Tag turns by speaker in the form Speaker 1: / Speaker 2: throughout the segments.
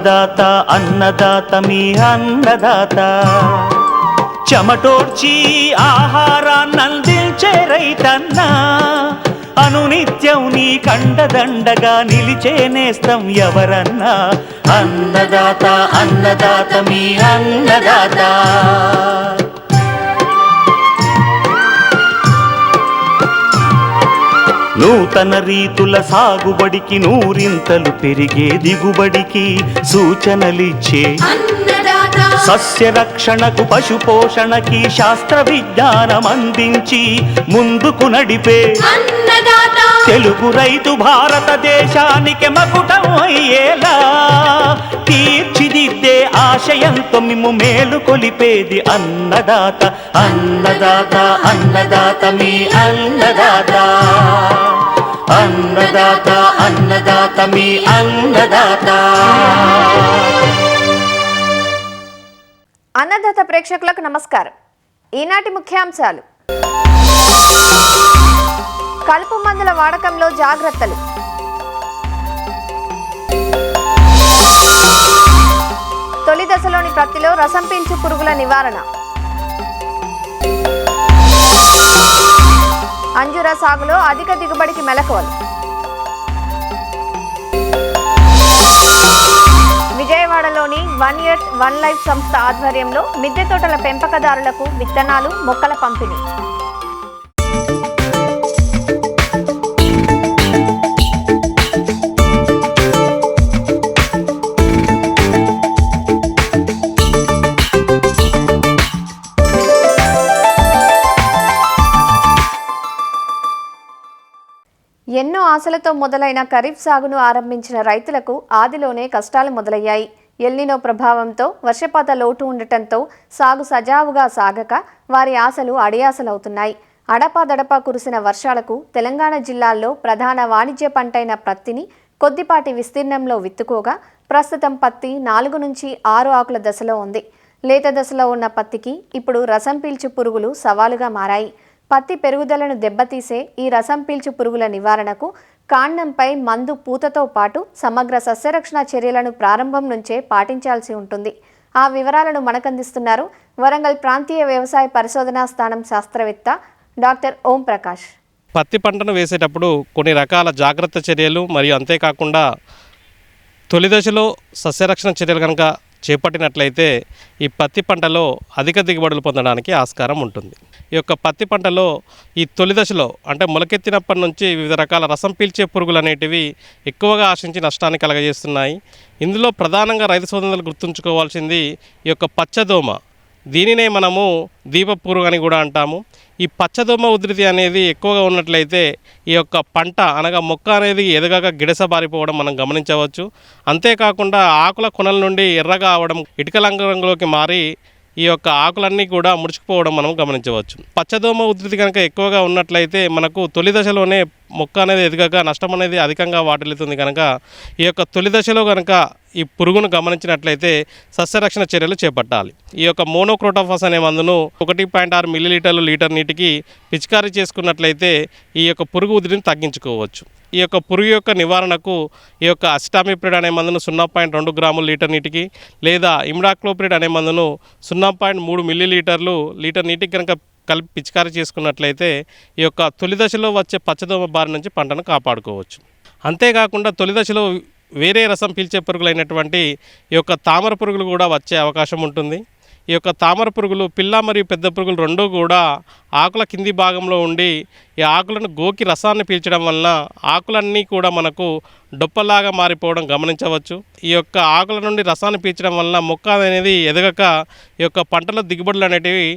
Speaker 1: అన్నదాత అన్నదాత మీ అన్నదాత చెమటోడ్చి ఆహారాన్నందించే రైతన్నా అనునిత్యం నీ కండదండగా నిలిచే నేస్తం ఎవరన్నా అన్నదాత అన్నదాత మీ అన్నదాత నూతన రీతుల సాగుబడికి నూరింతలు పెరిగే దిగుబడికి సూచనలిచ్చే సస్య రక్షణకు పశు పోషణకి శాస్త్ర విజ్ఞానం అందించి ముందుకు నడిపే తెలుగు రైతు భారతదేశానికి మకుటం అయ్యేలా తీర్చిదిద్దే ఆశయంతో మిమ్ము మేలు కొలిపేది అన్నదాత అన్నదాత అన్నదాత మీ అన్నదాత అన్నదాత అన్నదాత మీ అన్నదాత.
Speaker 2: అన్నదాత ప్రేక్షకులకు నమస్కారం. ఈనాటి ముఖ్యాంశాలు: కలుపు మందుల వాడకంలో జాగ్రత్తలు, తొలి దశలోని ప్రత్తిలో రసం పీల్చు పురుగుల నివారణ, అంజూర సాగులో అధిక దిగుబడికి మెలకువలు, విజయవాడలోని 1 ఎర్త్ 1 లైఫ్ సంస్థ ఆధ్వర్యంలో మిద్దె తోటల పెంపకదారులకు విత్తనాలు మొక్కల పంపిణీ. ఎన్నో ఆశలతో మొదలైన ఖరీఫ్ సాగును ఆరంభించిన రైతులకు ఆదిలోనే కష్టాలు మొదలయ్యాయి. ఎల్నినో ప్రభావంతో వర్షపాత లోటు ఉండటంతో సాగు సజావుగా సాగక వారి ఆశలు అడియాసలవుతున్నాయి. అడపాదడపా కురిసిన వర్షాలకు తెలంగాణ జిల్లాల్లో ప్రధాన వాణిజ్య పంటైన పత్తిని కొద్దిపాటి విస్తీర్ణంలో విత్తుకోగా ప్రస్తుతం పత్తి 4 నుంచి 6 ఆకుల దశలో ఉంది. లేత దశలో ఉన్న పత్తికి ఇప్పుడు రసం పీల్చు పురుగులు సవాలుగా మారాయి. పత్తి పెరుగుదలను దెబ్బతీసే ఈ రసం పీల్చు పురుగుల నివారణకు కాండంపై మందు పూతతో పాటు సమగ్ర సస్యరక్షణ చర్యలను ప్రారంభం నుంచే పాటించాల్సి ఉంటుంది. ఆ వివరాలను మనకందిస్తున్నారు వరంగల్ ప్రాంతీయ వ్యవసాయ పరిశోధనా స్థానం శాస్త్రవేత్త డాక్టర్ ఓం ప్రకాష్.
Speaker 3: పత్తి పంటను వేసేటప్పుడు కొన్ని రకాల జాగ్రత్త చర్యలు మరియు అంతేకాకుండా తొలి దశలో సస్యరక్షణ చర్యలు కనుక చేపట్టినట్లయితే ఈ పత్తి పంటలో అధిక దిగుబడులు పొందడానికి ఆస్కారం ఉంటుంది. ఈ యొక్క పత్తి పంటలో ఈ తొలి దశలో అంటే మొలకెత్తినప్పటి నుంచి వివిధ రకాల రసం పీల్చే పురుగులు అనేటివి ఎక్కువగా ఆశించి నష్టాన్ని కలగజేస్తున్నాయి. ఇందులో ప్రధానంగా రైతు సోదరులు గుర్తుంచుకోవాల్సింది ఈ యొక్క పచ్చదోమ. దీనినే మనము దీప పురుగు అని కూడా అంటాము. ఈ పచ్చదోమ ఉధృతి అనేది ఎక్కువగా ఉన్నట్లయితే ఈ యొక్క పంట అనగా మొక్క అనేది ఎదగగా గిడసబారిపోవడం మనం గమనించవచ్చు. అంతేకాకుండా ఆకుల కొనల నుండి ఎర్రగా అవడం, ఇటుక రంగులోకి మారి ఈ యొక్క ఆకులన్నీ కూడా ముడుచుకుపోవడం మనం గమనించవచ్చు. పచ్చదోమ ఉధృతి కనుక ఎక్కువగా ఉన్నట్లయితే మనకు తొలి దశలోనే మొక్క అనేది ఎదగగా నష్టం అనేది అధికంగా వాటిల్లుతుంది. కనుక ఈ యొక్క తొలి దశలో కనుక ఈ పురుగును గమనించినట్లయితే సస్యరక్షణ చర్యలు చేపట్టాలి. ఈ యొక్క మోనోక్రోటోఫాస్ అనే మందును 1.6 మిల్లీలీటర్లు లీటర్ నీటికి పిచికారీ చేసుకున్నట్లయితే ఈ యొక్క పురుగు ఉధృతిని తగ్గించుకోవచ్చు. ఈ యొక్క పురుగు యొక్క నివారణకు ఈ యొక్క అసిటామిప్రిడ్ అనే మందును 0.2 గ్రాములు లీటర్ నీటికి లేదా ఇమిడాక్లోప్రిడ్ అనే మందును 0.3 మిల్లీలీటర్లు లీటర్ నీటికి కనుక కలిపి పిచికారీ చేసుకున్నట్లయితే ఈ యొక్క తొలి దశలో వచ్చే పచ్చదోమ బారి నుంచి పంటను కాపాడుకోవచ్చు. అంతేకాకుండా తొలి దశలో వేరే రసం పీల్చే పురుగులైనటువంటి ఈ యొక్క తామర పురుగులు కూడా వచ్చే అవకాశం ఉంటుంది. ఈ యొక్క తామర పురుగులు పిల్ల మరియు పెద్ద పురుగులు రెండూ కూడా ఆకుల కింది భాగంలో ఉండి ఈ ఆకులను గోకి రసాన్ని పీల్చడం వలన ఆకులన్నీ కూడా మనకు డొప్పలాగా మారిపోవడం గమనించవచ్చు. ఈ యొక్క ఆకుల నుండి రసాన్ని పీల్చడం వలన మొక్క అనేది ఎదగక ఈ యొక్క పంటలో దిగుబడులు అనేటివి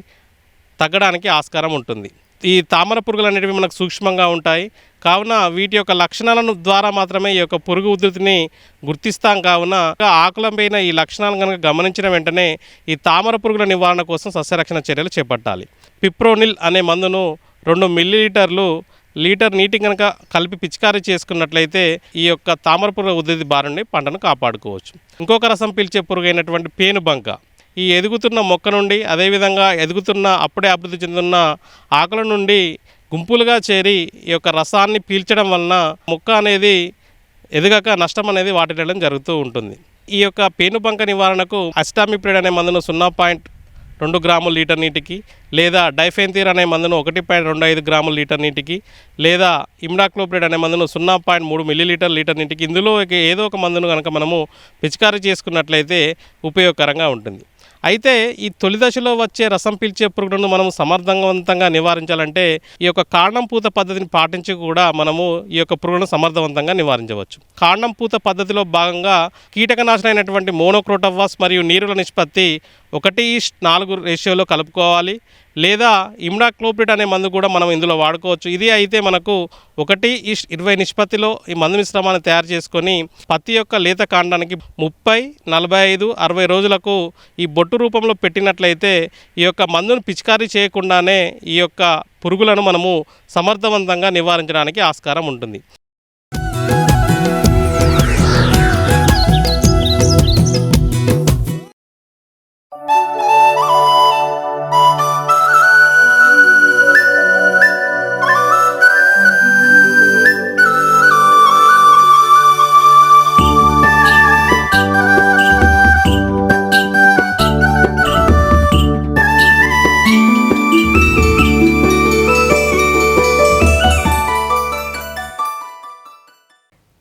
Speaker 3: తగ్గడానికి ఆస్కారం ఉంటుంది. ఈ తామర పురుగులు అనేటివి మనకు సూక్ష్మంగా ఉంటాయి కావున వీటి యొక్క లక్షణాలను ద్వారా మాత్రమే ఈ యొక్క పురుగు ఉధృతిని గుర్తిస్తాం. కావున ఆకులపైన ఈ లక్షణాలను కనుక గమనించిన వెంటనే ఈ తామర పురుగుల నివారణ కోసం సస్యరక్షణ చర్యలు చేపట్టాలి. పిప్రోనిల్ అనే మందును 2 మిల్లీలీటర్లు లీటర్ నీటి కనుక కలిపి పిచికారీ చేసుకున్నట్లయితే ఈ యొక్క తామర పురుగు ఉధృతి బారి నుండి పంటను కాపాడుకోవచ్చు. ఇంకొక రసం పీల్చే పురుగు అయినటువంటి పేనుబంక ఈ ఎదుగుతున్న మొక్క నుండి అదేవిధంగా ఎదుగుతున్న అప్పుడే అభివృద్ధి చెందుతున్న ఆకుల నుండి గుంపులుగా చేరి ఈ యొక్క రసాన్ని పీల్చడం వలన మొక్క అనేది ఎదగక నష్టం అనేది వాటిల్లడం జరుగుతూ ఉంటుంది. ఈ యొక్క పేనుబంక నివారణకు అస్టామిప్రిడ్ అనే మందును 0.2 గ్రాముల లీటర్ నీటికి, లేదా డైఫెన్థీర్ అనే మందును 1.25 గ్రాముల లీటర్ నీటికి, లేదా ఇమ్డాక్లోప్రిడ్ అనే మందును 0.3 మిల్లీలీటర్ లీటర్ నీటికి, ఇందులో ఏదో ఒక మందును కనుక మనము పిచికారీ చేసుకున్నట్లయితే ఉపయోగకరంగా ఉంటుంది. అయితే ఈ తొలి దశలో వచ్చే రసం పీల్చే పురుగులను మనం సమర్థవంతంగా నివారించాలంటే ఈ యొక్క కాండం పూత పద్ధతిని పాటించి కూడా మనము ఈ యొక్క పురుగులను సమర్థవంతంగా నివారించవచ్చు. కాండం పూత పద్ధతిలో భాగంగా కీటకనాశనం అయినటువంటి మోనోక్రోటోఫాస్ మరియు నీరుల నిష్పత్తి 1:4 రేషియోలో కలుపుకోవాలి. లేదా ఇమ్డాక్లోప్రిడ్ అనే మందు కూడా మనం ఇందులో వాడుకోవచ్చు. ఇది అయితే మనకు 1:20 నిష్పత్తిలో ఈ మందు మిశ్రమాన్ని తయారు చేసుకొని పత్తి యొక్క లేత కాండానికి 30, 45, 60 రోజులకు ఈ బొట్టు రూపంలో పెట్టినట్లయితే ఈ యొక్క మందును పిచికారీ చేయకుండానే ఈ యొక్క పురుగులను మనము సమర్థవంతంగా నివారించడానికి ఆస్కారం ఉంటుంది.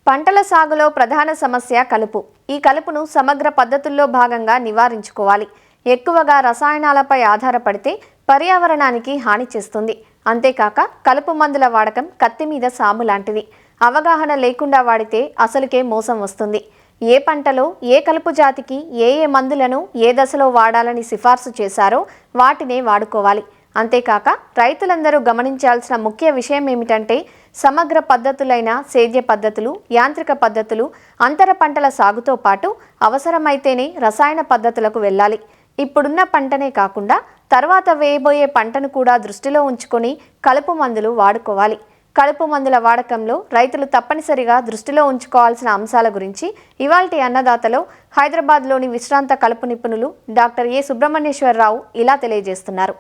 Speaker 2: పంటల సాగులో ప్రధాన సమస్య కలుపు. ఈ కలుపును సమగ్ర పద్ధతుల్లో భాగంగా నివారించుకోవాలి. ఎక్కువగా రసాయనాలపై ఆధారపడితే పర్యావరణానికి హాని చేస్తుంది. అంతేకాక కలుపు మందుల వాడకం కత్తి మీద సాము లాంటిది. అవగాహన లేకుండా వాడితే అసలుకే మోసం వస్తుంది. ఏ పంటలో ఏ కలుపు జాతికి ఏ మందులను ఏ దశలో వాడాలని సిఫార్సు చేశారో వాటినే వాడుకోవాలి. అంతేకాక రైతులందరూ గమనించాల్సిన ముఖ్య విషయం ఏమిటంటే సమగ్ర పద్ధతులైన సేద్య పద్ధతులు, యాంత్రిక పద్ధతులు, అంతర పంటల సాగుతో పాటు అవసరమైతేనే రసాయన పద్ధతులకు వెళ్ళాలి. ఇప్పుడున్న పంటనే కాకుండా తర్వాత వేయబోయే పంటను కూడా దృష్టిలో ఉంచుకొని కలుపు మందులు వాడుకోవాలి. కలుపు మందుల వాడకంలో రైతులు తప్పనిసరిగా దృష్టిలో ఉంచుకోవాల్సిన అంశాల గురించి ఇవాల్టి అన్నదాతలో హైదరాబాద్లోని విశ్రాంత కలుపు నిపుణులు డాక్టర్ ఏ సుబ్రహ్మణ్యేశ్వరరావు ఇలా తెలియజేస్తున్నారు.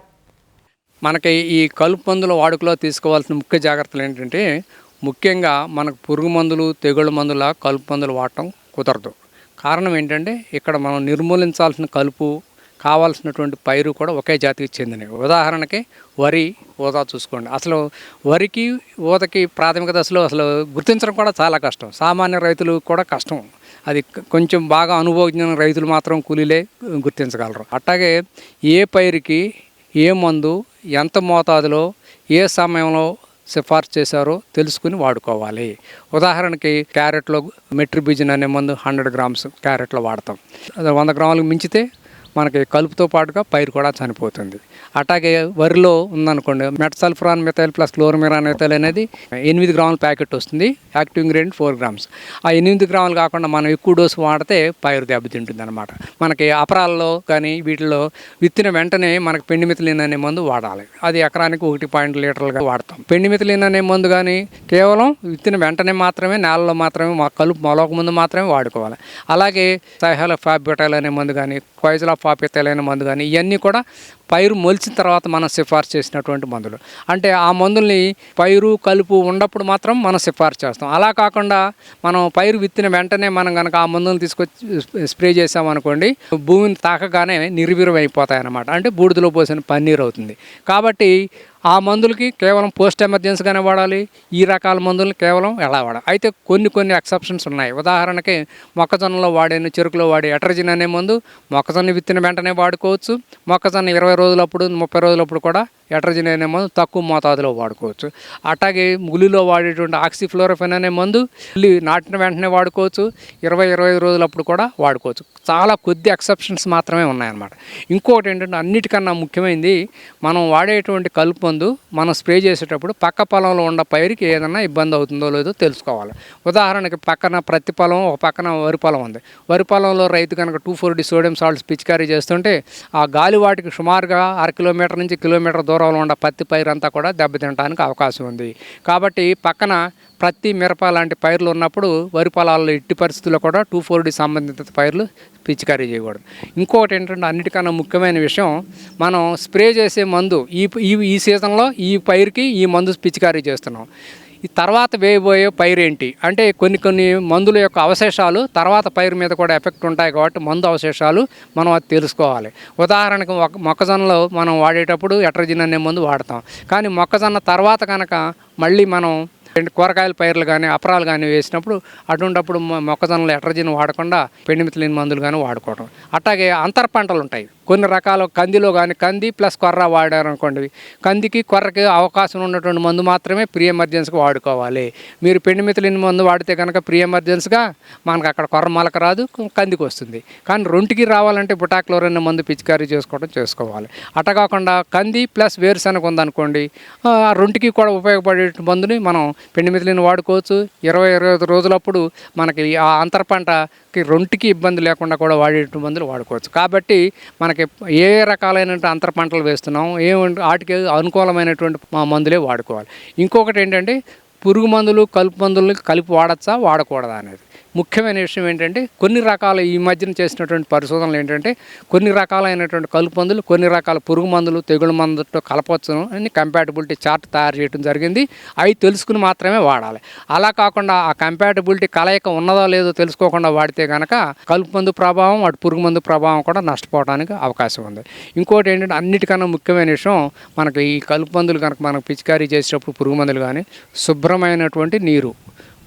Speaker 4: మనకి ఈ కలుపు మందుల వాడుకలో తీసుకోవాల్సిన ముఖ్య జాగ్రత్తలు ఏంటంటే, ముఖ్యంగా మనకు పురుగు మందులు, తెగుళ్ళ మందుల కలుపు మందులు వాడటం కుదరదు. కారణం ఏంటంటే, ఇక్కడ మనం నిర్మూలించాల్సిన కలుపు కావాల్సినటువంటి పైరు కూడా ఒకే జాతికి చెందినవి. ఉదాహరణకి వరి, ఊదా చూసుకోండి. అసలు వరికి, ఊదకి ప్రాథమిక దశలో అసలు గుర్తించడం కూడా చాలా కష్టం. సామాన్య రైతులు కూడా కష్టం. అది కొంచెం బాగా అనుభవజ్ఞ రైతులు మాత్రం కూలీలే గుర్తించగలరు. అట్లాగే ఏ పైరుకి ఏ మందు ఎంత మోతాదులో ఏ సమయంలో సిఫార్సు చేశారో తెలుసుకుని వాడుకోవాలి. ఉదాహరణకి క్యారెట్లో మెట్రిబిజిన్ అనే మందు 100 గ్రామ్స్ క్యారెట్లో వాడతాం. 100 గ్రాములకు మించితే మనకి కలుపుతో పాటుగా పైరు కూడా చనిపోతుంది. అట్లాగే వరిలో ఉందనుకోండి, మెట్సల్ఫ్రాన్ మిథైల్ ప్లస్ క్లోరమిరాన్ మిథైల్ అనేది 8 గ్రాముల ప్యాకెట్ వస్తుంది. Active ingredient 4 grams. ఆ 8 గ్రాములు కాకుండా మనం ఎక్కువ డోసు వాడితే పైరు దెబ్బతింటుంది అనమాట. మనకి అపరాల్లో కానీ వీటిలో విత్తిన వెంటనే మనకి పెండిమిథిలిన్ అనే మందు వాడాలి. అది ఎకరానికి 1 లీటర్లుగా వాడతాం. పెండిమిథిలిన్ అనే మందు కానీ కేవలం విత్తిన వెంటనే మాత్రమే, నేలలో మాత్రమే, మా కలుపు మొలక ముందు మాత్రమే వాడుకోవాలి. అలాగే సైహలోఫాబిటైల్ అనే మందు కానీ, క్వైజలాఫాపిథైల్ అనే మందు కానీ, ఇవన్నీ కూడా పైరు మొలిచిన తర్వాత మనం సిఫార్సు చేసినటువంటి మందులు. అంటే ఆ మందుల్ని పైరు కలుపు ఉన్నప్పుడు మాత్రం మనం సిఫార్సు చేస్తాం. అలా కాకుండా మనం పైరు విత్తిన వెంటనే మనం కనుక ఆ మందులను తీసుకొచ్చి స్ప్రే చేసామనుకోండి, భూమిని తాకగానే నిర్వీర్యం అయిపోతాయి అన్నమాట. అంటే బూడిదలో పోసిన పన్నీరు అవుతుంది. కాబట్టి ఆ మందులకి కేవలం పోస్ట్ ఎమర్జెన్సీగానే వాడాలి. ఈ రకాల మందులను కేవలం ఎలా వాడాలి. అయితే కొన్ని ఎక్సెప్షన్స్ ఉన్నాయి. ఉదాహరణకి మొక్కజొన్నలో వాడే, చెరుకులో వాడే ఎట్రజిన్ అనే మందు మొక్కజొన్న విత్తిన వెంటనే వాడుకోవచ్చు. మొక్కజొన్న 20 రోజులప్పుడు, 30 రోజులప్పుడు కూడా ఎట్రజిన్ అనే మందు తక్కువ మోతాదులో వాడుకోవచ్చు. అట్లాగే ఉల్లిలో వాడేటువంటి ఆక్సిఫ్లోరోఫెన్ అనే మందు ఉల్లి నాటిన వెంటనే వాడుకోవచ్చు. 20-25 రోజులప్పుడు కూడా వాడుకోవచ్చు. చాలా కొద్ది ఎక్సెప్షన్స్ మాత్రమే ఉన్నాయన్నమాట. ఇంకొకటి ఏంటంటే, అన్నిటికన్నా ముఖ్యమైనది మనం వాడేటువంటి కలుపు మందు మనం స్ప్రే చేసేటప్పుడు పక్క పొలంలో ఉన్న పైరుకి ఏదైనా ఇబ్బంది అవుతుందో లేదో తెలుసుకోవాలి. ఉదాహరణకి పక్కన ప్రతి పొలం, ఒక పక్కన వరి పొలం ఉంది. వరి పొలంలో రైతు కనుక 2,4-D సోడియం సాల్ట్స్ పిచికారీ చేస్తుంటే ఆ గాలి వాటికి సుమారుగా 1/2 కిలోమీటర్ నుంచి కిలోమీటర్ దూరంలో ఉన్న పత్తి పైరు అంతా కూడా దెబ్బతినడానికి అవకాశం ఉంది. కాబట్టి పక్కన ప్రతి మిరప లాంటి పైర్లు ఉన్నప్పుడు వరి పొలాల్లో ఎట్టి పరిస్థితుల్లో కూడా 2,4-D సంబంధిత పైర్లు పిచికారీ చేయకూడదు. ఇంకొకటి ఏంటంటే, అన్నిటికన్నా ముఖ్యమైన విషయం, మనం స్ప్రే చేసే మందు ఈ సీజన్లో ఈ పైరుకి ఈ మందు పిచికారీ చేస్తున్నాం. ఈ తర్వాత వేయబోయే పైరు ఏంటి అంటే కొన్ని మందుల యొక్క అవశేషాలు తర్వాత పైరు మీద కూడా ఎఫెక్ట్ ఉంటాయి కాబట్టి మందు అవశేషాలు మనం అది తెలుసుకోవాలి. ఉదాహరణకు మొక్కజొన్నలో మనం వాడేటప్పుడు ఎట్రజిన్ అనే మందు వాడతాం. కానీ మొక్కజొన్న తర్వాత కనుక మళ్ళీ మనం కూరగాయల పైర్లు కానీ అపరాలు కానీ వేసినప్పుడు అటువంటిప్పుడు మొక్కజొన్నలు ఎట్రజిన్ వాడకుండా పెండిమిథిలిన్ మందులు కానీ వాడుకోవడం. అట్లాగే అంతర పంటలు ఉంటాయి. కొన్ని రకాల కందిలో కానీ కంది ప్లస్ కొర్ర వాడారనుకోండి, కందికి కొర్రకి అవకాశం ఉన్నటువంటి మందు మాత్రమే ప్రీ ఎమర్జెన్సీగా వాడుకోవాలి. మీరు పెండిమిథిలిన్ మందు వాడితే కనుక ప్రీ ఎమర్జెన్సీగా మనకు అక్కడ కొర్ర మొలక రాదు, కందికి వస్తుంది. కానీ రెండుకి రావాలంటే బుటాక్లోరిన్ మందు పిచికారీ చేసుకోవాలి. అట్ట కాకుండా కంది ప్లస్ వేరుశనగ ఉందనుకోండి, ఆ రెండుకి కూడా ఉపయోగపడే మందుని మనం పెండిమిథిలిన్ వాడుకోవచ్చు. 20-25 రోజులప్పుడు మనకి ఆ అంతర పంటకి రెండుకి ఇబ్బంది లేకుండా కూడా వాడే మందులు వాడుకోవచ్చు. కాబట్టి మనకి ఏ రకాలైనటువంటి అంతర పంటలు వేస్తున్నాం వాటికి అనుకూలమైనటువంటి మందులే వాడుకోవాలి. ఇంకొకటి ఏంటంటే పురుగు మందులు కలుపు మందులు కలిపి వాడచ్చా వాడకూడదా అనేది ముఖ్యమైన విషయం ఏంటంటే కొన్ని రకాల ఈ మధ్యన చేసినటువంటి పరిశోధనలు ఏంటంటే కొన్ని రకాలైనటువంటి కలుపు మందులు కొన్ని రకాల పురుగు మందులు తెగుళ్ళ మందులతో కలపవచ్చు అని కంపాటబిలిటీ చార్ట్ తయారు చేయడం జరిగింది. అవి తెలుసుకుని మాత్రమే వాడాలి. అలా కాకుండా ఆ కంపాటబిలిటీ కలయిక ఉన్నదో లేదో తెలుసుకోకుండా వాడితే కనుక కలుపు మందు ప్రభావం అటు పురుగు మందు ప్రభావం కూడా నష్టపోవడానికి అవకాశం ఉంది. ఇంకోటి ఏంటంటే అన్నిటికన్నా ముఖ్యమైన విషయం మనకి ఈ కలుపు మందులు కనుక మనకు పిచికారీ చేసేటప్పుడు పురుగు మందులు కానీ శుభ్రమైనటువంటి నీరు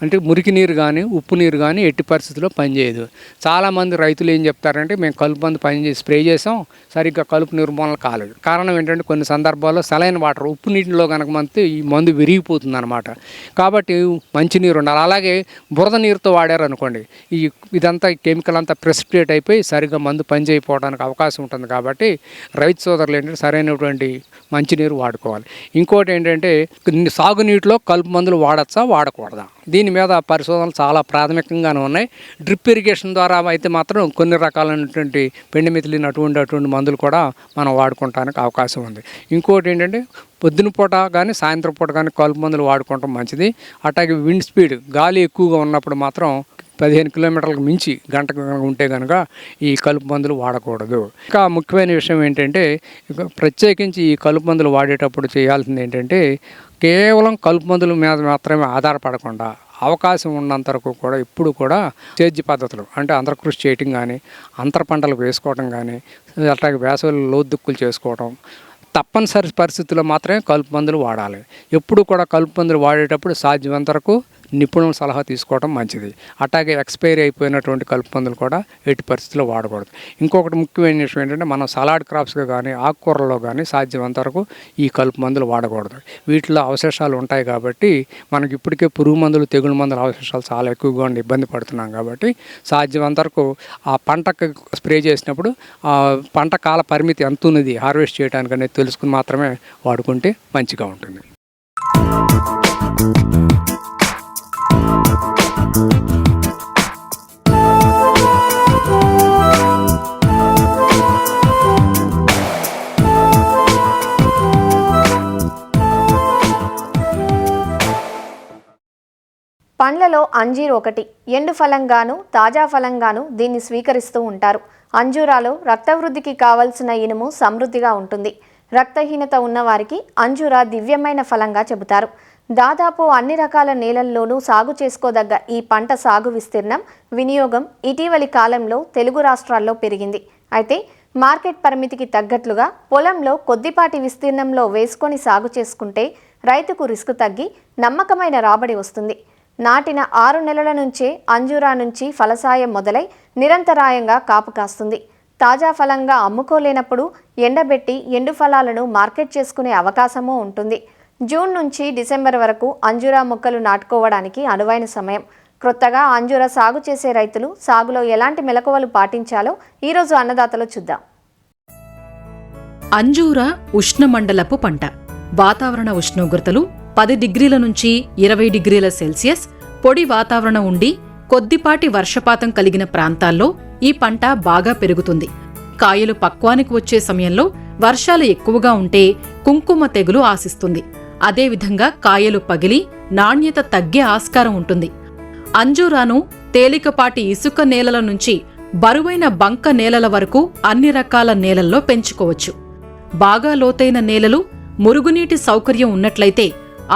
Speaker 4: అంటే మురికి నీరు కానీ ఉప్పు నీరు కానీ ఎట్టి పరిస్థితుల్లో పనిచేయదు. చాలామంది రైతులు ఏం చెప్తారంటే మేము కలుపు మందు స్ప్రే చేసాం సరిగ్గా కలుపు నిర్మూలన కాలేదు. కారణం ఏంటంటే కొన్ని సందర్భాల్లో సలైన వాటర్ ఉప్పు నీటిలో కనుక మనకి ఈ మందు విరిగిపోతుంది అనమాట. కాబట్టి మంచినీరు ఉండాలి. అలాగే బురద నీరుతో వాడారు అనుకోండి ఇదంతా కెమికల్ అంతా ప్రెసిపిటేట్ అయిపోయి సరిగ్గా మందు పనిచేయకపోవడానికి అవకాశం ఉంటుంది. కాబట్టి రైతు సోదరులు ఏంటంటే సరైనటువంటి మంచినీరు వాడుకోవాలి. ఇంకోటి ఏంటంటే సాగునీటిలో కలుపు మందులు వాడచ్చా వాడకూడదా దీని మీద పరిశోధనలు చాలా ప్రాథమికంగానే ఉన్నాయి. డ్రిప్ ఇరిగేషన్ ద్వారా అయితే మాత్రం కొన్ని రకాలైనటువంటి పెండిమిథిలిన్ అటువంటి మందులు కూడా మనం వాడుకోవడానికి అవకాశం ఉంది. ఇంకోటి ఏంటంటే పొద్దున పూట కానీ సాయంత్రం పూట కానీ కలుపు మందులు వాడుకోవటం మంచిది. అట్లాగే విండ్ స్పీడ్ గాలి ఎక్కువగా ఉన్నప్పుడు మాత్రం 15 కిలోమీటర్లకు మించి గంటకు ఉంటే కనుక ఈ కలుపు మందులు వాడకూడదు. ఇంకా ముఖ్యమైన విషయం ఏంటంటే ప్రత్యేకించి ఈ కలుపు మందులు వాడేటప్పుడు చేయాల్సింది ఏంటంటే కేవలం కలుపు మందుల మీద మాత్రమే ఆధారపడకుండా అవకాశం ఉన్నంత వరకు కూడా ఇప్పుడు కూడా సేద్య పద్ధతులు అంటే అంతర్కృషి చేయటం కానీ అంతర పంటలు వేసుకోవటం కానీ అట్లాగే వేసవిలో లోతుక్కులు చేసుకోవటం తప్పనిసరి పరిస్థితుల్లో మాత్రమే కలుపు మందులు వాడాలి. ఎప్పుడు కూడా కలుపు మందులు వాడేటప్పుడు సాధ్యమంత వరకు నిపుణుల సలహా తీసుకోవడం మంచిది. అట్లాగే ఎక్స్పైరీ అయిపోయినటువంటి కలుపు మందులు కూడా ఎట్టి పరిస్థితుల్లో వాడకూడదు. ఇంకొకటి ముఖ్యమైన విషయం ఏంటంటే మనం సలాడ్ క్రాప్స్గా కానీ ఆకుకూరల్లో కానీ సాధ్యమంత వరకు ఈ కలుపు మందులు వాడకూడదు. వీటిలో అవశేషాలు ఉంటాయి కాబట్టి మనకి ఇప్పటికే పురుగు మందులు తెగుళ్ళ మందుల అవశేషాలు చాలా ఎక్కువగా ఉండి ఇబ్బంది పడుతున్నాం. కాబట్టి సాధ్యమంత వరకు ఆ పంటకు స్ప్రే చేసినప్పుడు ఆ పంట కాల పరిమితి ఎంత ఉన్నది హార్వెస్ట్ చేయడానికి అనేది తెలుసుకుని మాత్రమే వాడుకుంటే మంచిగా ఉంటుంది.
Speaker 2: పండ్లలో అంజీర్ ఒకటి. ఎండు ఫలంగాను తాజా ఫలంగాను దీన్ని స్వీకరిస్తూ ఉంటారు. అంజూరాలో రక్తవృద్ధికి కావలసిన ఇనుము సమృద్ధిగా ఉంటుంది. రక్తహీనత ఉన్నవారికి అంజూరా దివ్యమైన ఫలంగా చెబుతారు. దాదాపు అన్ని రకాల నేలల్లోనూ సాగు చేసుకోదగ్గ ఈ పంట సాగు విస్తీర్ణం వినియోగం ఇటీవలి కాలంలో తెలుగు రాష్ట్రాల్లో పెరిగింది. అయితే మార్కెట్ పరిమితికి తగ్గట్లుగా పొలంలో కొద్దిపాటి విస్తీర్ణంలో వేసుకొని సాగు చేసుకుంటే రైతుకు రిస్క్ తగ్గి నమ్మకమైన రాబడి వస్తుంది. నాటిన 6 నెలల నుంచే అంజూరా నుంచి ఫలసాయం మొదలై నిరంతరాయంగా కాపు కాస్తుంది. తాజా ఫలంగా అమ్ముకోలేనప్పుడు ఎండబెట్టి ఎండు ఫలాలను మార్కెట్ చేసుకునే అవకాశమూ ఉంటుంది. జూన్ నుంచి డిసెంబర్ వరకు అంజూరా మొక్కలు నాటుకోవడానికి అనువైన సమయం. క్రొత్తగా అంజూరా సాగు చేసే రైతులు సాగులో ఎలాంటి మెలకువలు పాటించాలో ఈరోజు అన్నదాతలో చూద్దాం.
Speaker 5: అంజూరా ఉష్ణమండలపు పంట. వాతావరణ ఉష్ణోగ్రతలు 10 డిగ్రీల నుంచి 20 డిగ్రీల సెల్సియస్, పొడి వాతావరణం ఉండి కొద్దిపాటి వర్షపాతం కలిగిన ప్రాంతాల్లో ఈ పంట బాగా పెరుగుతుంది. కాయలు పక్వానికి వచ్చే సమయంలో వర్షాలు ఎక్కువగా ఉంటే కుంకుమ తెగులు ఆశిస్తుంది. అదేవిధంగా కాయలు పగిలి నాణ్యత తగ్గే ఆస్కారం ఉంటుంది. అంజూరాను తేలికపాటి ఇసుక నేలల నుంచి బరువైన బంక నేలల వరకు అన్ని రకాల నేలల్లో పెంచుకోవచ్చు. బాగా లోతైన నేలలు, మురుగునీటి సౌకర్యం ఉన్నట్లయితే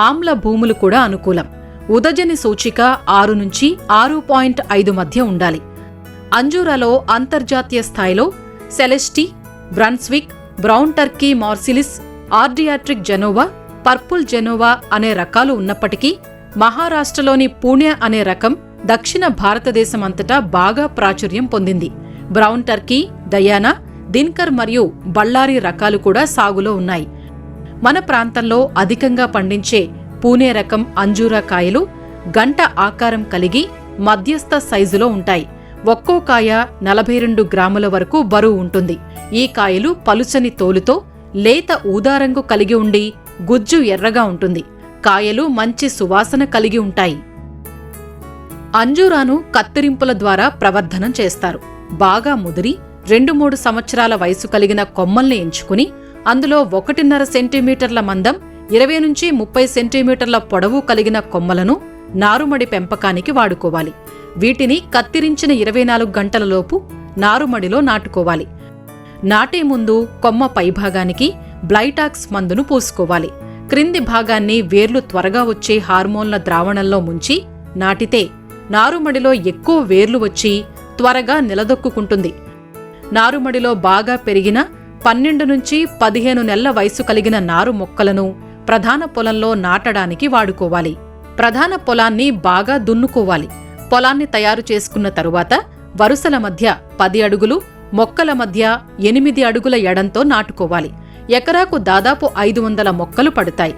Speaker 5: ఆమ్ల భూములు కూడా అనుకూలం. ఉదజని సూచిక 6 నుంచి 6.5 మధ్య ఉండాలి. అంజూరాలో అంతర్జాతీయ స్థాయిలో Celeste, Brunswick, brown Turkey Marseilles, Adriatic Genoa, purple Genoa అనే రకాలు ఉన్నప్పటికీ మహారాష్ట్రలోని పూణె అనే రకం దక్షిణ భారతదేశం అంతటా బాగా ప్రాచుర్యం పొందింది. బ్రౌన్ టర్కీ, డయానా, దిన్కర్ మరియు బళ్ళారి రకాలు కూడా సాగులో ఉన్నాయి. మన ప్రాంతంలో అధికంగా పండించే పూణే రకం అంజూరా కాయలు గంట ఆకారం కలిగి మధ్యస్థ సైజులో ఉంటాయి. ఒక్కో కాయ 42 గ్రాముల వరకు బరువు ఉంటుంది. ఈ కాయలు పలుచని తోలుతో లేత ఊదారంగు కలిగి ఉండి గుజ్జు ఎర్రగా ఉంటుంది. కాయలు మంచి సువాసన కలిగి ఉంటాయి. అంజూరాను కత్తిరింపుల ద్వారా ప్రవర్ధనం చేస్తారు. బాగా ముదిరి 2-3 సంవత్సరాల వయసు కలిగిన కొమ్మల్ని ఎంచుకుని అందులో 1.5 సెంటీమీటర్ల మందం, 20 నుంచి 30 సెంటీమీటర్ల పొడవు కలిగిన కొమ్మలను నారుమడి పెంపకానికి వాడుకోవాలి. వీటిని కత్తిరించిన 24 గంటలలోపు నారుమడిలో నాటుకోవాలి. నాటే ముందు కొమ్మ పైభాగానికి బ్లైటాక్స్ మందును పూసుకోవాలి. క్రింది భాగాన్ని వేర్లు త్వరగా వచ్చే హార్మోన్ల ద్రావణంలో ముంచి నాటితే నారుమడిలో ఎక్కువ వేర్లు వచ్చి త్వరగా నిలదొక్కుంటుంది. నారుమడిలో బాగా పెరిగిన 12 నుంచి 15 నెలల వయసు కలిగిన నారు మొక్కలను ప్రధాన పొలంలో నాటడానికి వాడుకోవాలి. ప్రధాన పొలాన్ని బాగా దున్నుకోవాలి. పొలాన్ని తయారు చేసుకున్న తరువాత వరుసల మధ్య 10 అడుగులు, మొక్కల మధ్య 8 అడుగుల ఎడంతో నాటుకోవాలి. ఎకరాకు దాదాపు 500 మొక్కలు పడతాయి.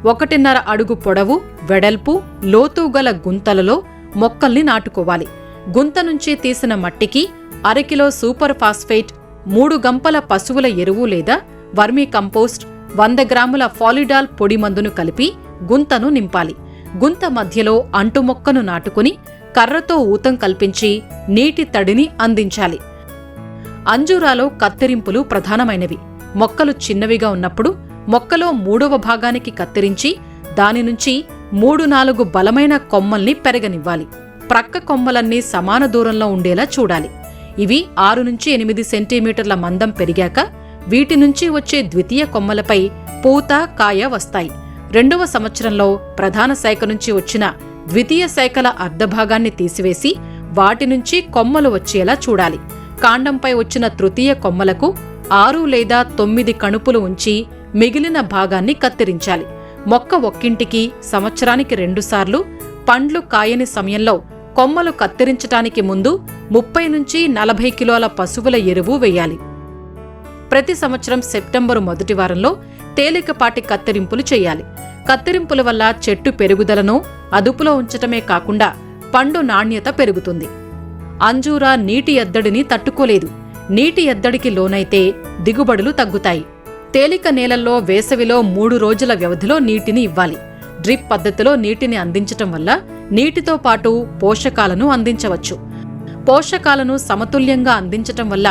Speaker 5: 1.5 అడుగు పొడవు, వెడల్పు, లోతు గల గుంతలలో మొక్కల్ని నాటుకోవాలి. గుంత నుంచి తీసిన మట్టికి 1/2 కిలో సూపర్ ఫాస్ఫేట్, 3 గంపల పశువుల ఎరువు లేదా వర్మీ కంపోస్ట్, 100 గ్రాముల ఫాలిడాల్ పొడి మందును కలిపి గుంతను నింపాలి. గుంత మధ్యలో అంటు మొక్కను నాటుకుని కర్రతో ఊతం కల్పించి నీటి తడిని అందించాలి. అంజూరాలో కత్తిరింపులు ప్రధానమైనవి. మొక్కలు చిన్నవిగా ఉన్నప్పుడు మొక్కలో 3వ భాగానికి కత్తిరించి దాని నుంచి 3-4 బలమైన కొమ్మల్ని పెరగనివ్వాలి. ప్రక్క కొమ్మలన్నీ సమాన దూరంలో ఉండేలా చూడాలి. ఇవి 6 నుంచి 8 సెంటీమీటర్ల మందం పెరిగాక వీటి నుంచి వచ్చే ద్వితీయ కొమ్మలపై పూత, కాయ వస్తాయి. 2వ సంవత్సరంలో ప్రధాన శాఖ నుంచి వచ్చిన ద్వితీయ శాఖల అర్ధభాగాన్ని తీసివేసి వాటి నుంచి కొమ్మలు వచ్చేలా చూడాలి. కాండంపై వచ్చిన తృతీయ కొమ్మలకు 6 లేదా 9 కణుపులు ఉంచి మిగిలిన భాగాన్ని కత్తిరించాలి. మొక్క ఒక్కింటికి సంవత్సరానికి 2 సార్లు పండ్లు కాయని సమయంలో కొమ్మలు కత్తిరించటానికి ముందు 30 నుంచి 40 కిలోల పశువుల ఎరువు వేయాలి. ప్రతి సంవత్సరం సెప్టెంబరు మొదటి వారంలో తేలికపాటి కత్తిరింపులు చేయాలి. కత్తిరింపుల వల్ల చెట్టు పెరుగుదలను అదుపులో ఉంచటమే కాకుండా పండు నాణ్యత పెరుగుతుంది. అంజూరా నీటి ఎద్దడిని తట్టుకోలేదు. నీటి ఎద్దడికి లోనైతే దిగుబడులు తగ్గుతాయి. తేలిక నేలల్లో వేసవిలో 3 రోజుల వ్యవధిలో నీటిని ఇవ్వాలి. డ్రిప్ పద్ధతిలో నీటిని అందించటం వల్ల నీటితో పాటు పోషకాలను అందించవచ్చు. పోషకాలను సమతుల్యంగా అందించటం వల్ల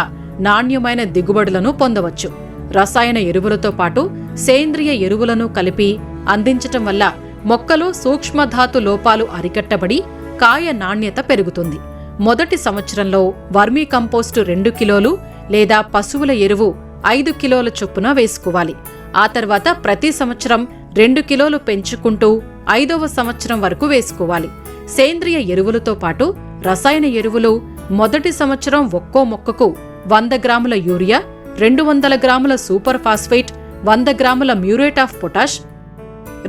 Speaker 5: నాణ్యమైన దిగుబడులను పొందవచ్చు. రసాయన ఎరువులతో పాటు సేంద్రియ ఎరువులను కలిపి అందించటం వల్ల మొక్కలు సూక్ష్మధాతు లోపాలు అరికట్టబడి కాయ నాణ్యత పెరుగుతుంది. మొదటి సంవత్సరంలో వర్మీ కంపోస్టు 2 కిలోలు లేదా పశువుల ఎరువు 5 కిలోల చొప్పున వేసుకోవాలి. ఆ తర్వాత ప్రతి సంవత్సరం 2 కిలోలు పెంచుకుంటూ 5వ సంవత్సరం వరకు వేసుకోవాలి. సేంద్రియ ఎరువులతో పాటు రసాయన ఎరువులు మొదటి సంవత్సరం ఒక్కో మొక్కకు 100 గ్రాముల యూరియా, 200 గ్రాముల సూపర్ ఫాస్ఫేట్, 100 గ్రాముల మ్యూరేట్ ఆఫ్ పొటాష్.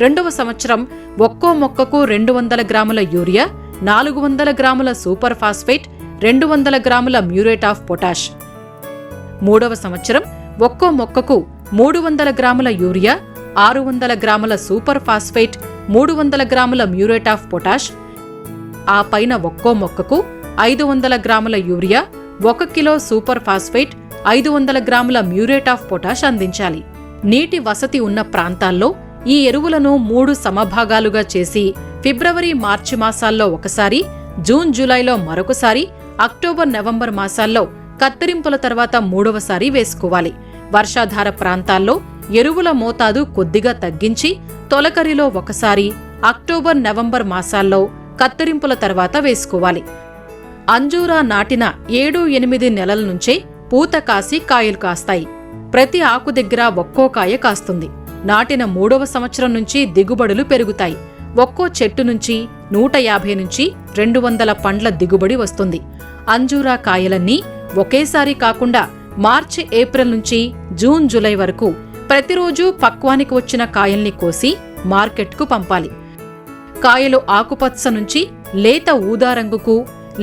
Speaker 5: 2వ సంవత్సరం ఒక్కో మొక్కకు 200 గ్రాముల యూరియా, 400 గ్రాముల సూపర్ ఫాస్ఫేట్, 200 గ్రాముల మ్యూరేట్ ఆఫ్ పొటాష్. 3వ సంవత్సరం ఒక్కో మొక్కకు 300 గ్రాముల యూరియా, 600 గ్రాముల సూపర్ ఫాస్ఫేట్, 300 గ్రాముల మ్యూరేట్ ఆఫ్ పొటాష్. ఆ పైన ఒక్కో మొక్కకు 500 గ్రాముల యూరియా, 1 కిలో సూపర్ ఫాస్ఫేట్, 500 గ్రాముల మ్యూరేట్ ఆఫ్ పొటాష్ అందించాలి. నీటి వసతి ఉన్న ప్రాంతాల్లో ఈ ఎరువులను 3 సమభాగాలుగా చేసి ఫిబ్రవరి, మార్చి మాసాల్లో ఒకసారి, జూన్, జూలైలో మరొకసారి, అక్టోబర్, నవంబర్ మాసాల్లో కత్తిరింపుల తర్వాత 3వసారి వేసుకోవాలి. వర్షాధార ప్రాంతాల్లో ఎరువుల మోతాదు కొద్దిగా తగ్గించి తొలకరిలో ఒకసారి, అక్టోబర్, నవంబర్ మాసాల్లో కత్తిరింపుల తర్వాత వేసుకోవాలి. అంజూరా నాటిన 7-8 నెలల నుంచే పూత కాసి కాయలు కాస్తాయి. ప్రతి ఆకు దగ్గర ఒక్కో కాయ కాస్తుంది. నాటిన 3వ సంవత్సరం నుంచి దిగుబడులు పెరుగుతాయి. ఒక్కో చెట్టు నుంచి 150 నుంచి 200 పండ్ల దిగుబడి వస్తుంది. అంజూరా కాయలన్నీ ఒకేసారి కాకుండా మార్చి ఏప్రిల్ నుంచి జూన్ జూలై వరకు ప్రతిరోజు పక్వానికి వచ్చిన కాయల్ని కోసి మార్కెట్కు పంపాలి. కాయలు ఆకుపచ్చ నుంచి లేత ఊదా రంగుకు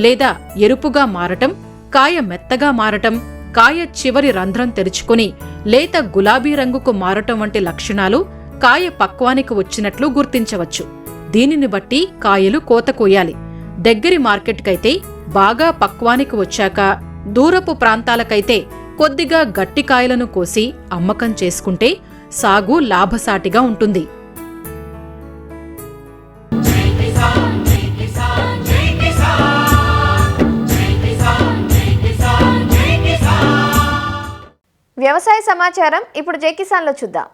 Speaker 5: లేదా ఎరుపుగా మారటం, కాయ మెత్తగా మారటం, కాయ చివరి రంధ్రం తెరుచుకుని లేత గులాబీ రంగుకు మారటం వంటి లక్షణాలు కాయ పక్వానికి వచ్చినట్లు గుర్తించవచ్చు. దీనిని బట్టి కాయలు కోత కోయాలి. దగ్గరి మార్కెట్కైతే బాగా పక్వానికి వచ్చాక, దూరపు ప్రాంతాలకైతే కొద్దిగా గట్టి కాయలను కోసి అమ్మకం చేసుకుంటే సాగు లాభసాటిగా ఉంటుంది.
Speaker 2: వ్యవసాయ సమాచారం ఇప్పుడు జై కిసాన్లో చూద్దాం.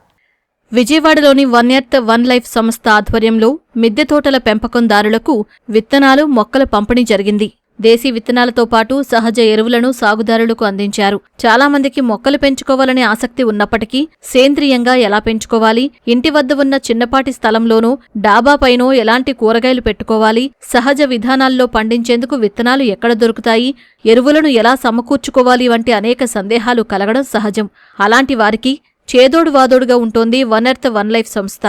Speaker 6: విజయవాడలోని వన్ ఎర్త్ వన్ లైఫ్ సంస్థ ఆధ్వర్యంలో మిద్దె తోటల పెంపకందారులకు విత్తనాలు, మొక్కల పంపిణీ జరిగింది. దేశీ విత్తనాలతో పాటు సహజ ఎరువులను సాగుదారులకు అందించారు. చాలా మందికి మొక్కలు పెంచుకోవాలనే ఆసక్తి ఉన్నప్పటికీ సేంద్రియంగా ఎలా పెంచుకోవాలి, ఇంటి వద్ద ఉన్న చిన్నపాటి స్థలంలోనూ డాబాపైనో ఎలాంటి కూరగాయలు పెట్టుకోవాలి, సహజ విధానాల్లో పండించేందుకు విత్తనాలు ఎక్కడ దొరుకుతాయి, ఎరువులను ఎలా సమకూర్చుకోవాలి వంటి అనేక సందేహాలు కలగడం సహజం. అలాంటి వారికి చేదోడు వాదోడుగా ఉంటోంది వన్ ఎర్త్ వన్ లైఫ్ సంస్థ.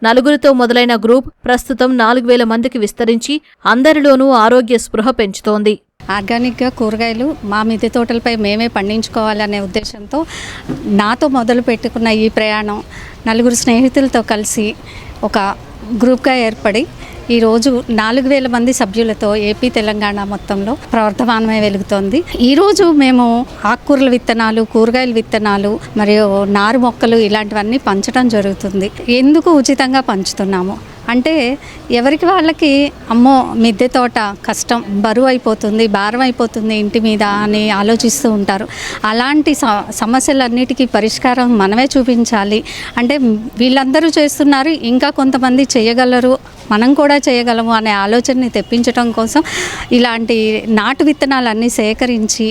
Speaker 6: 4 మొదలైన గ్రూప్ ప్రస్తుతం 4000 మందికి విస్తరించి అందరిలోనూ ఆరోగ్య స్పృహ పెంచుతోంది.
Speaker 7: ఆర్గానిక్గా కూరగాయలు మా మిద్దె తోటలపై మేమే పండించుకోవాలనే ఉద్దేశంతో నాతో మొదలు పెట్టుకున్న ఈ ప్రయాణం 4 స్నేహితులతో కలిసి ఒక గ్రూప్గా ఏర్పడి ఈరోజు 4000 మంది సభ్యులతో ఏపీ, తెలంగాణ మొత్తంలో ప్రవర్తమానమై వెలుగుతోంది. ఈరోజు మేము ఆకుకూరల విత్తనాలు, కూరగాయల విత్తనాలు మరియు నారు మొక్కలు ఇలాంటివన్నీ పంచడం జరుగుతుంది. ఎందుకు ఉచితంగా పంచుతున్నాము అంటే ఎవరికి వాళ్ళకి అమ్మో మిద్దె తోట కష్టం, బరువు అయిపోతుంది, భారం అయిపోతుంది ఇంటి మీద అని ఆలోచిస్తూ ఉంటారు. అలాంటి సమస్యలన్నిటికీ పరిష్కారం మనమే చూపించాలి. అంటే వీళ్ళందరూ చేస్తున్నారు, ఇంకా కొంతమంది చేయగలరు, మనం కూడా చేయగలము అనే ఆలోచనని తెప్పించడం కోసం ఇలాంటి నాటు విత్తనాలన్నీ సేకరించి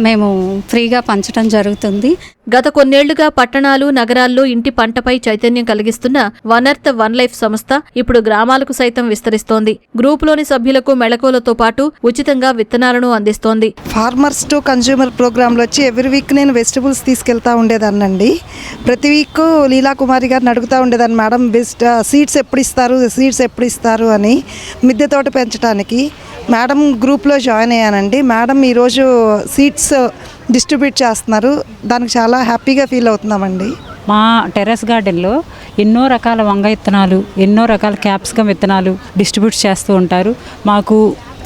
Speaker 7: మేము ఫ్రీగా పంచడం జరుగుతుంది.
Speaker 6: గత కొన్నేళ్లుగా పట్టణాలు, నగరాల్లో ఇంటి పంటపై చైతన్యం కలిగిస్తున్న వన్ ఎర్త్ వన్ లైఫ్ సంస్థ ఇప్పుడు గ్రామాలకు సైతం విస్తరిస్తోంది. గ్రూపులోని సభ్యులకు మెళకువలతో పాటు ఉచితంగా విత్తనాలను అందిస్తోంది.
Speaker 8: ఫార్మర్స్ టు కన్జ్యూమర్ ప్రోగ్రాంలో వచ్చి ఎవ్రీ వీక్ నేను వెజిటబుల్స్ తీసుకెళ్తా ఉండేదాన్నండి. ప్రతి వీక్ లీలాకుమారి గారిని అడుగుతూ ఉండేదాన్ని, మేడం సీడ్స్ ఎప్పుడు ఇస్తారు అని మిద్దె తోట పెంచడానికి. మేడం గ్రూప్లో జాయిన్ అయ్యానండి. మేడం ఈరోజు సీడ్స్ డిస్ట్రిబ్యూట్ చేస్తున్నారు. దానికి చాలా హ్యాపీగా ఫీల్ అవుతున్నామండి.
Speaker 9: మా టెర్రస్ గార్డెన్లో ఎన్నో రకాల వంగ విత్తనాలు, ఎన్నో రకాల క్యాప్సికమ్ విత్తనాలు డిస్ట్రిబ్యూట్ చేస్తూ ఉంటారు. మాకు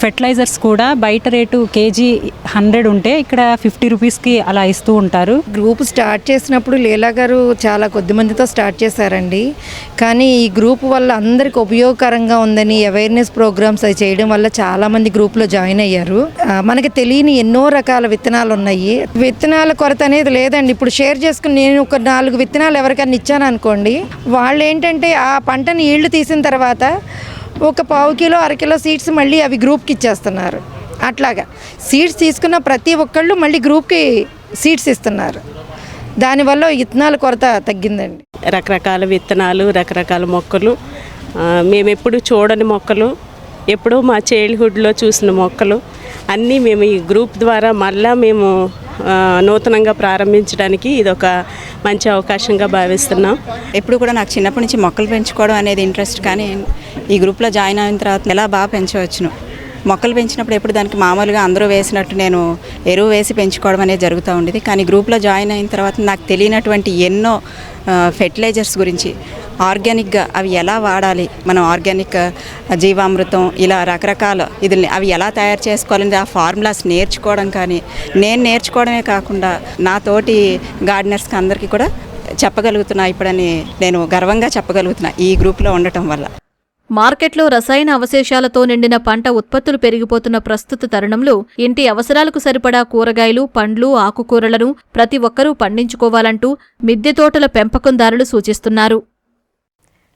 Speaker 9: ఫెర్టిలైజర్స్ కూడా బయట రేటు కేజీ 100 ఉంటే ఇక్కడ 50 రూపీస్కి అలా ఇస్తూ ఉంటారు.
Speaker 10: గ్రూప్ స్టార్ట్ చేసినప్పుడు లీలా గారు చాలా కొద్ది మందితో స్టార్ట్ చేశారండి. కానీ ఈ గ్రూప్ వల్ల అందరికి ఉపయోగకరంగా ఉందని అవేర్నెస్ ప్రోగ్రామ్స్ అవి చేయడం వల్ల చాలామంది గ్రూప్లో జాయిన్ అయ్యారు. మనకి తెలియని ఎన్నో రకాల విత్తనాలు ఉన్నాయి. విత్తనాల కొరత అనేది లేదండి. ఇప్పుడు షేర్ చేసుకుని నేను ఒక 4 విత్తనాలు ఎవరికైనా ఇచ్చాను అనుకోండి, వాళ్ళు ఏంటంటే ఆ పంటని ఈల్డ్ తీసిన తర్వాత ఒక 1/2 కిలో 1/2 కిలో సీడ్స్ మళ్ళీ అవి గ్రూప్కి ఇచ్చేస్తున్నారు. అట్లాగా సీడ్స్ తీసుకున్న ప్రతి ఒక్కళ్ళు మళ్ళీ గ్రూప్కి సీడ్స్ ఇస్తున్నారు. దానివల్ల విత్తనాల కొరత తగ్గిందండి.
Speaker 11: రకరకాల విత్తనాలు, రకరకాల మొక్కలు, మేము ఎప్పుడు చూడని మొక్కలు, ఎప్పుడో మా చైల్డ్హుడ్లో చూసిన మొక్కలు అన్నీ మేము ఈ గ్రూప్ ద్వారా మళ్ళా మేము నూతనంగా ప్రారంభించడానికి ఇదొక మంచి అవకాశంగా భావిస్తున్నాం.
Speaker 12: ఎప్పుడు కూడా నాకు చిన్నప్పటి నుంచి మొక్కలు పెంచుకోవడం అనేది ఇంట్రెస్ట్, కానీ ఈ గ్రూప్లో జాయిన్ అయిన తర్వాత ఎలా బాగా పెంచవచ్చును. మొక్కలు పెంచినప్పుడు ఎప్పుడు దానికి మామూలుగా అందరూ వేసినట్టు నేను ఎరువు వేసి పెంచుకోవడం అనేది జరుగుతూ ఉండేది. కానీ గ్రూప్లో జాయిన్ అయిన తర్వాత నాకు తెలియనటువంటి ఎన్నో ఫెర్టిలైజర్స్ గురించి, ఆర్గానిక్గా అవి ఎలా వాడాలి, మనం ఆర్గానిక్ జీవామృతం ఇలా రకరకాల ఇదిని అవి ఎలా తయారు చేసుకోవాలని ఆ ఫార్ములాస్ నేర్చుకోవడం, కానీ నేను నేర్చుకోవడమే కాకుండా నా తోటి గార్డెనర్స్కి అందరికీ కూడా చెప్పగలుగుతున్నా ఇప్పుడని నేను గర్వంగా చెప్పగలుగుతున్నా ఈ గ్రూప్లో ఉండటం వల్ల.
Speaker 6: మార్కెట్లో రసాయన అవశేషాలతో నిండిన పంట ఉత్పత్తులు పెరిగిపోతున్న ప్రస్తుత తరుణంలో ఇంటి అవసరాలకు సరిపడా కూరగాయలు, పండ్లు, ఆకుకూరలను ప్రతి ఒక్కరూ పండించుకోవాలంటూ మిద్దె తోటల పెంపకందారులు సూచిస్తున్నారు.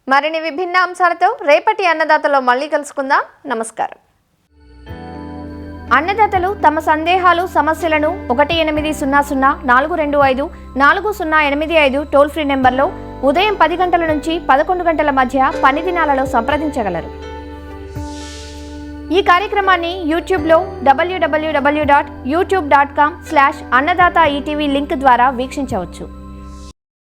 Speaker 2: మరిన్ని విభిన్న అంశాలతో రేపటి అన్నదాతలో మళ్ళీ కలుసుకుందాం. నమస్కారం. అన్నదాతలు తమ సందేహాలు, సమస్యలను 1800 425 4085 టోల్ ఫ్రీ నెంబర్లో ఉదయం 10 గంటల నుంచి 11 గంటల మధ్య పని దినాలలో సంప్రదించగలరు. ఈ కార్యక్రమాన్ని యూట్యూబ్లో www.youtube.com/annadaata ETV లింక్ ద్వారా వీక్షించవచ్చు.